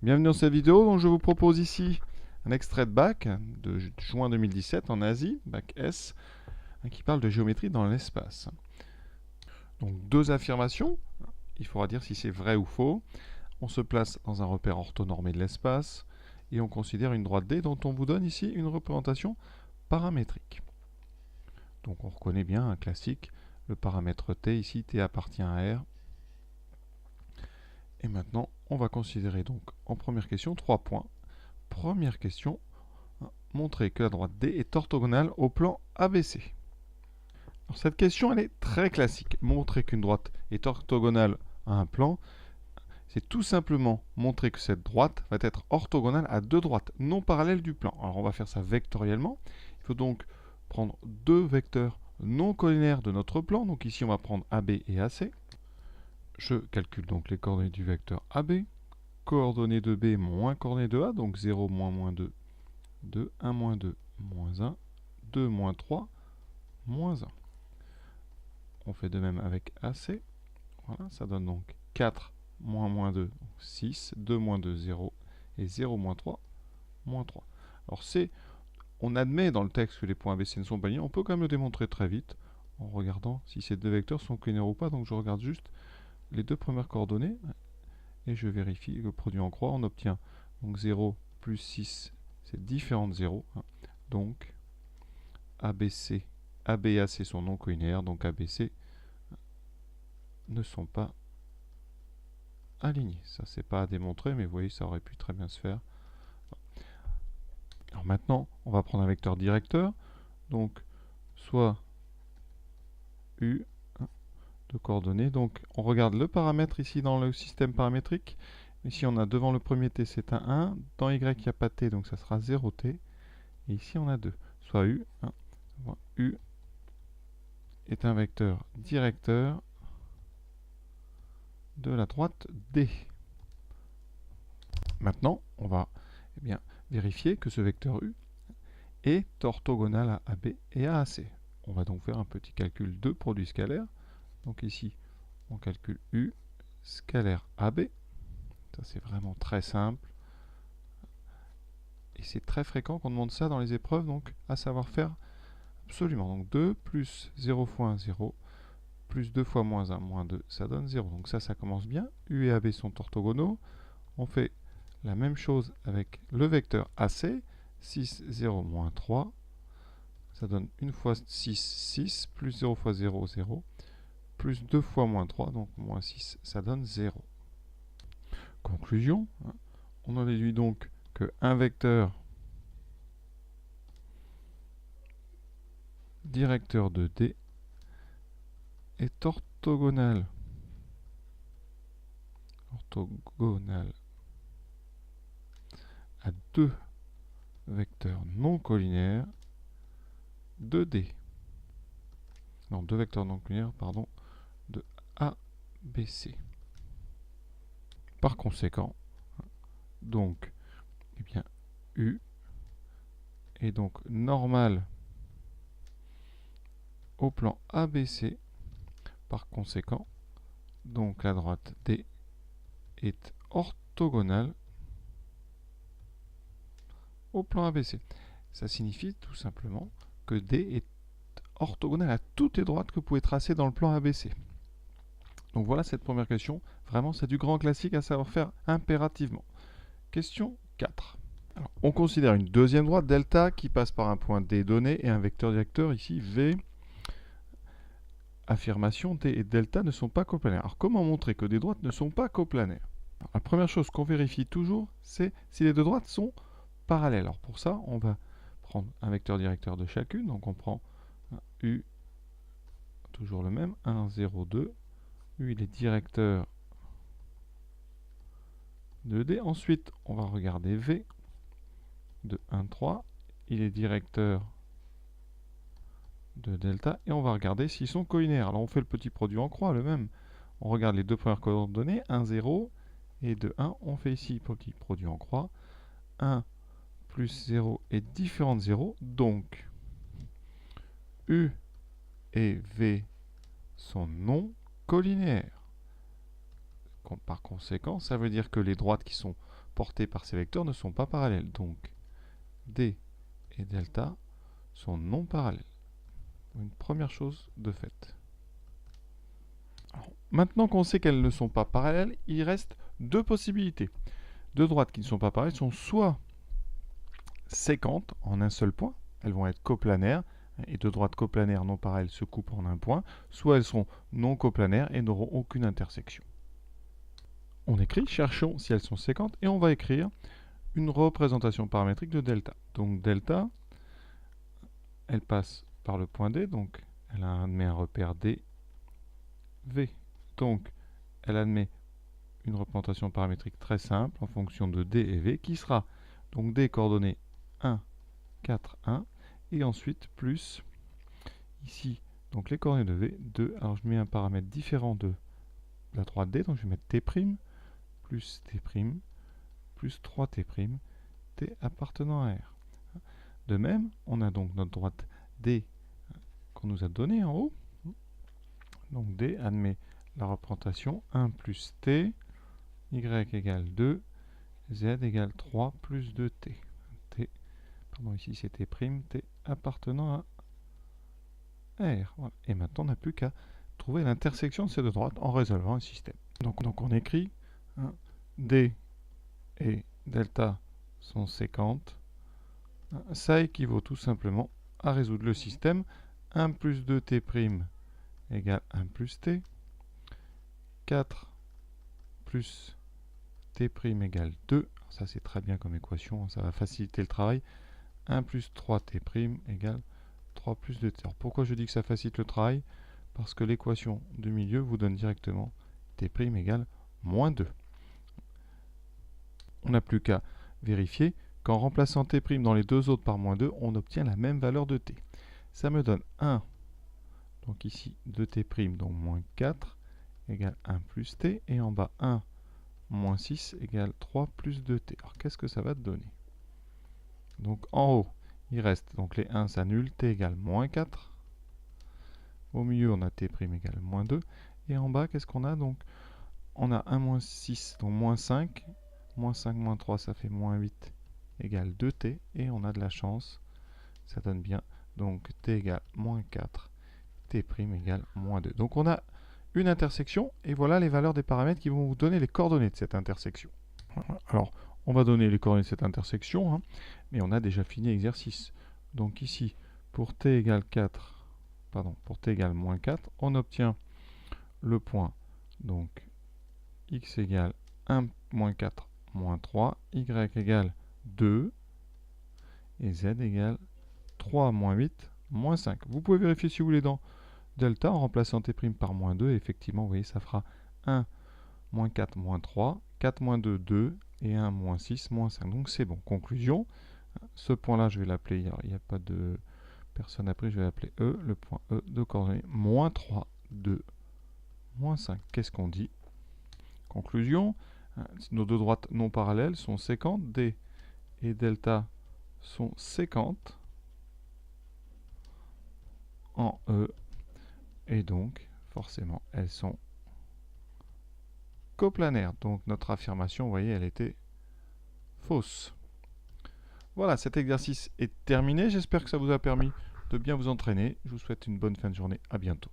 Bienvenue dans cette vidéo. Donc je vous propose ici un extrait de bac de juin 2017 en Asie, bac S, qui parle de géométrie dans l'espace. Donc deux affirmations, il faudra dire si c'est vrai ou faux. On se place dans un repère orthonormé de l'espace et on considère une droite D dont on vous donne ici une représentation paramétrique. Donc on reconnaît bien un classique, le paramètre T, ici T appartient à R. Et maintenant, on va considérer donc en première question 3 points. Première question, montrer que la droite D est orthogonale au plan ABC. Alors cette question, elle est très classique. Montrer qu'une droite est orthogonale à un plan, c'est tout simplement montrer que cette droite va être orthogonale à deux droites non parallèles du plan. Alors on va faire ça vectoriellement. Il faut donc prendre deux vecteurs non collinaires de notre plan. Donc ici, on va prendre AB et AC. Je calcule donc les coordonnées du vecteur AB. Coordonnées de B moins coordonnées de A, donc 0, moins 2, 2, 1, moins 2, moins 1, 2, moins 3, moins 1. On fait de même avec AC. Voilà, ça donne donc 4 moins 2, donc 6, 2 moins 2, 0, et 0 moins 3, moins 3. Alors on admet dans le texte que les points ABC ne sont pas linéaires, on peut quand même le démontrer très vite en regardant si ces deux vecteurs sont collinaires ou pas. Donc je regarde juste les deux premières coordonnées et je vérifie le produit en croix. On obtient donc 0 plus 6, c'est différent de 0. Donc ABC, AB et AC sont non collinaires, donc ABC ne sont pas alignés. Ça, c'est pas à démontrer, mais vous voyez, ça aurait pu très bien se faire. Alors maintenant, on va prendre un vecteur directeur. Donc, soit U de coordonnées. Donc, on regarde le paramètre ici dans le système paramétrique. Ici, on a devant le premier t, c'est un 1. Dans y, il n'y a pas t, donc ça sera 0t. Et ici, on a 2. Soit U. U est un vecteur directeur de la droite D. Maintenant, on va vérifier que ce vecteur U est orthogonal à AB et à AC. On va donc faire un petit calcul de produit scalaire. Donc ici, on calcule U scalaire AB. Ça, c'est vraiment très simple. Et c'est très fréquent qu'on demande ça dans les épreuves, donc à savoir faire absolument. Donc 2 plus 0 fois 1, 0, plus 2 fois moins 1, moins 2, ça donne 0. Donc ça commence bien. U et AB sont orthogonaux. On fait la même chose avec le vecteur AC. 6, 0, moins 3. Ça donne 1 fois 6, 6, plus 0 fois 0, 0, plus 2 fois moins 3, donc moins 6, ça donne 0. Conclusion, on en déduit donc qu'un vecteur directeur de D est orthogonal à deux vecteurs non collinaires de D. Non, deux vecteurs non collinaires, pardon, de A, B, C. Par conséquent, donc, eh bien, U est donc normal au plan ABC. Par conséquent, donc la droite D est orthogonale au plan ABC. Ça signifie tout simplement que D est orthogonale à toutes les droites que vous pouvez tracer dans le plan ABC. Donc voilà cette première question. Vraiment, c'est du grand classique à savoir faire impérativement. Question 4. Alors, on considère une deuxième droite delta qui passe par un point D donné et un vecteur directeur ici V. Affirmation D et delta ne sont pas coplanaires. Alors comment montrer que des droites ne sont pas coplanaires? Alors, la première chose qu'on vérifie toujours, c'est si les deux droites sont parallèles. Alors pour ça, on va prendre un vecteur directeur de chacune. Donc on prend U, toujours le même, 1, 0, 2. U, il est directeur de D. Ensuite, on va regarder V de 1, 3. Il est directeur de delta. Et on va regarder s'ils sont collinaires. Alors on fait le petit produit en croix, le même. On regarde les deux premières coordonnées, 1, 0. Et de 1, on fait ici petit produit en croix. 1 plus 0 est différent de 0. Donc, U et V sont non collinaires. Par conséquent, ça veut dire que les droites qui sont portés par ces vecteurs ne sont pas parallèles. Donc, D et delta sont non parallèles. Une première chose de fait. Alors, maintenant qu'on sait qu'elles ne sont pas parallèles, il reste deux possibilités. Deux droites qui ne sont pas parallèles sont soit séquentes en un seul point, elles vont être coplanaires, et deux droites coplanaires non parallèles se coupent en un point, soit elles seront non coplanaires et n'auront aucune intersection. On écrit, cherchons si elles sont séquentes, et on va écrire une représentation paramétrique de delta. Donc delta, elle passe par le point D, donc elle admet un repère D, V. Donc elle admet une représentation paramétrique très simple en fonction de D et V, qui sera donc D coordonnées 1, 4, 1, et ensuite plus, ici, donc les coordonnées de V, 2. Alors je mets un paramètre différent de la droite D, donc je vais mettre T', plus T', plus 3T', T appartenant à R. De même, on a donc notre droite D qu'on nous a donnée en haut. Donc D admet la représentation 1 plus T, Y égale 2, Z égale 3 plus 2T. T, pardon, ici c'est T', T appartenant à R. Voilà. Et maintenant, on n'a plus qu'à trouver l'intersection de ces deux droites en résolvant un système. Donc on écrit D et delta sont séquentes. Ça équivaut tout simplement à résoudre le système 1 plus 2T' égale 1 plus T, 4 plus T' égale 2, alors ça c'est très bien comme équation, ça va faciliter le travail, 1 plus 3T' égale 3 plus 2T. Alors pourquoi je dis que ça facilite le travail? Parce que l'équation du milieu vous donne directement T' égale moins 2. On n'a plus qu'à vérifier qu'en remplaçant T' dans les deux autres par moins 2, on obtient la même valeur de T. Ça me donne 1, donc ici 2T', donc moins 4, égale 1 plus T, et en bas 1 moins 6 égale 3 plus 2T. Alors qu'est-ce que ça va te donner? Donc en haut, il reste, donc les 1 s'annulent, T égale moins 4. Au milieu, on a T' égale moins 2. Et en bas, qu'est-ce qu'on a? Donc on a 1 moins 6, donc moins 5. Moins 5 moins 3, ça fait moins 8 égale 2T. Et on a de la chance, ça donne bien. Donc T égale moins 4, T' égale moins 2. Donc on a une intersection, et voilà les valeurs des paramètres qui vont vous donner les coordonnées de cette intersection. Alors, on va donner les coordonnées de cette intersection, hein, mais on a déjà fini l'exercice. Donc ici, pour t égale 4, pardon, pour t égale moins 4, on obtient le point, donc x égale 1 moins 4 moins 3, y égale 2, et z égale 3 moins 8 moins 5. Vous pouvez vérifier si vous voulez dans delta en remplaçant t' par moins 2, et effectivement, vous voyez, ça fera 1 moins 4 moins 3, 4 moins 2, 2, et 1 moins 6 moins 5. Donc c'est bon. Conclusion, ce point-là, je vais l'appeler, il n'y a pas de personne après, je vais l'appeler E, le point E de coordonnées moins 3, 2, moins 5. Qu'est-ce qu'on dit? Conclusion, nos deux droites non parallèles sont séquentes, D et delta sont séquentes en E, et donc, forcément, elles sont coplanaires. Donc notre affirmation, vous voyez, elle était fausse. Voilà, cet exercice est terminé. J'espère que ça vous a permis de bien vous entraîner. Je vous souhaite une bonne fin de journée. À bientôt.